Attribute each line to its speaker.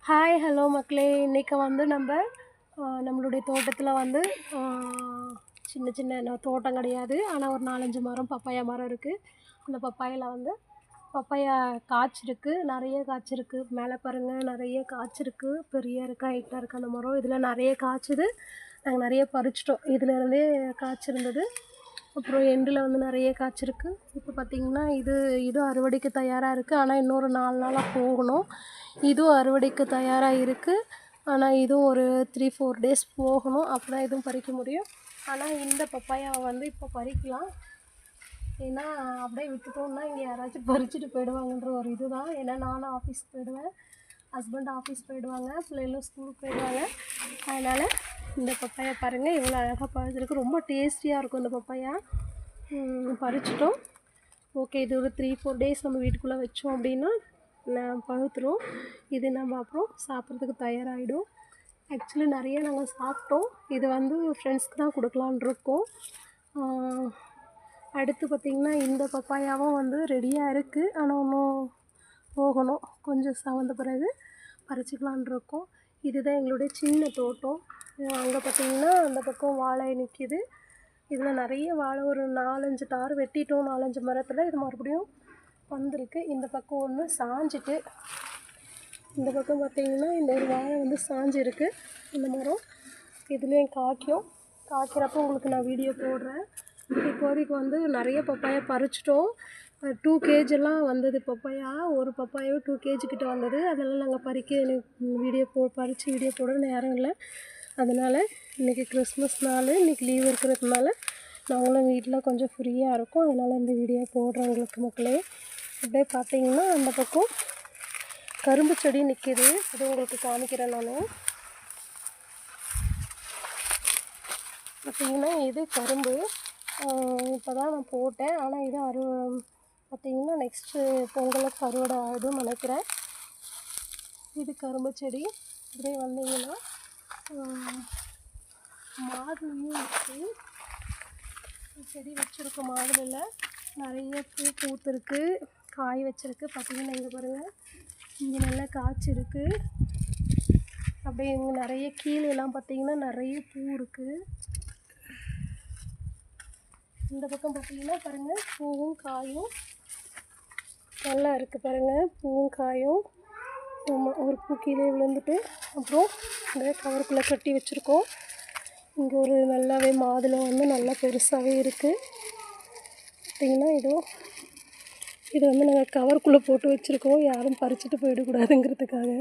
Speaker 1: Hi hello மக்களே, இன்றைக்கி வந்து நம்மளுடைய தோட்டத்தில் வந்து சின்ன சின்ன தோட்டம் கிடையாது, ஆனால் ஒரு 4-5 மரம் பப்பாயா மரம் இருக்குது. அந்த பப்பாயில் வந்து பப்பாயா காய்ச்சிருக்கு, நிறைய காய்ச்சிருக்கு. மேலே பாருங்கள், நிறைய காய்ச்சிருக்கு. பெரிய இருக்கா ஹைட்டாக இருக்குது அந்த மரம். இதில் நிறைய காய்ச்சிது. நாங்கள் நிறைய பறிச்சிட்டோம். இதிலேருந்தே காய்ச்சிருந்தது. அப்புறம் எண்டில் வந்து நிறைய காய்ச்சிருக்கு. இப்போ பார்த்திங்கன்னா இது அறுவடைக்கு தயாராக இருக்குது. ஆனால் இன்னொரு 4 நாளாக போகணும். இதுவும் அறுவடைக்கு தயாராக இருக்குது. ஆனால் இதுவும் ஒரு 3-4 டேஸ் போகணும். அப்போ தான் இதுவும் பறிக்க முடியும். ஆனால் இந்த பப்பாயாவை வந்து இப்போ பறிக்கலாம். ஏன்னா அப்படியே விட்டுட்டோம்னா இங்கே யாராச்சும் பறிச்சுட்டு போயிடுவாங்கன்ற ஒரு இது தான். ஏன்னா நானும் ஆஃபீஸ் போயிடுவேன், ஹஸ்பண்ட் ஆஃபீஸ் போயிடுவாங்க, பிள்ளைகளும் ஸ்கூலுக்கு போயிடுவாங்க. அதனால் இந்த பப்பாயா பாருங்கள், இவ்வளோ அழகாக பறிச்சிருக்கு. ரொம்ப டேஸ்டியாக இருக்கும் இந்த பப்பாயா. பறிச்சிட்டோம். ஓகே, இது ஒரு 3-4 டேஸ் நம்ம வீட்டுக்குள்ளே வச்சோம் அப்படின்னா பழுத்துரும். இது நம்ம அப்புறம் சாப்பிட்றதுக்கு தயாராகிடும். ஆக்சுவலி நிறைய நாங்கள் சாப்பிட்டோம். இது வந்து ஃப்ரெண்ட்ஸ்க்கு தான் கொடுக்கலான் இருக்கோம். அடுத்து பார்த்திங்கன்னா இந்த பப்பாயாவும் வந்து ரெடியாக இருக்குது. ஆனால் இன்னும் போகணும். கொஞ்சம் சவந்த பிறகு பறிச்சிக்கலான் இருக்கோம். இதுதான் எங்களுடைய சின்ன தோட்டம். அங்கே பார்த்திங்கன்னா அந்த பக்கம் வாழை நிற்கிது. இதில் நிறைய வாழை, ஒரு 4-5 தார் வெட்டிட்டோம். 4-5 மரத்தில் இது மறுபடியும் வந்திருக்கு. இந்த பக்கம் ஒன்று சாஞ்சிட்டு, இந்த பக்கம் பார்த்திங்கன்னா இந்த ஒரு வாழை வந்து சாஞ்சிருக்கு. இந்த மரம் இதுலேயும் காய்க்கிறப்போ உங்களுக்கு நான் வீடியோ போடுறேன். இப்போதைக்கு வந்து நிறைய பப்பாயா பறிச்சிட்டோம். 2 kg வந்தது பப்பாயா. ஒரு பப்பாயாவே 2 kg கிட்ட வந்தது. அதெல்லாம் நாங்கள் பறித்து வீடியோ போட நேரம் இல்லை. அதனால் இன்றைக்கி கிறிஸ்மஸ் நாள், இன்றைக்கி லீவ் இருக்கிறதுனால நாங்களும் வீட்டில் கொஞ்சம் ஃப்ரீயாக இருக்கோம். அதனால் இந்த வீடியோ போடுறேன் உங்களுக்கு மக்களே. அப்படியே பார்த்திங்கன்னா அந்த பக்கம் கரும்பு செடி நிற்கிது. அது உங்களுக்கு காமிக்கிறேன் நான். பார்த்திங்கன்னா இது கரும்பு. இப்போ தான் நான் போட்டேன். ஆனால் இது பார்த்திங்கன்னா நெக்ஸ்ட்டு பொங்கலுக்கு அறுவடை ஆகிடும்னு நினைக்கிறேன். இது கரும்பு செடி. இப்படியே வந்தீங்கன்னா மாதுளையும் இருக்குது. செடி வச்சுருக்கோம். மாதுளையில் நிறைய பூத்துருக்கு, காய் வச்சுருக்கு. பார்த்திங்கன்னா இங்கே பாருங்கள், இங்கே நல்லா காய்ச்சிருக்கு. அப்படியே இங்கே நிறைய கீழெல்லாம் பார்த்திங்கன்னா நிறைய பூ இருக்குது. இந்த பக்கம் பார்த்திங்கன்னா பாருங்கள், பூவும் காயும் நல்லா இருக்குது. பாருங்கள், பூவும் காயும். ஒரு பூ கீழே விழுந்துட்டு அப்புறம் இந்த கவருக்குள்ளே கட்டி வச்சுருக்கோம். இங்கே ஒரு நல்லாவே மாதுளை வந்து நல்லா பெருசாகவே இருக்குது. பார்த்திங்கன்னா இது வந்து நாங்கள் கவருக்குள்ளே போட்டு வச்சுருக்கோம், யாரும் பறிச்சுட்டு போயிடக்கூடாதுங்கிறதுக்காக.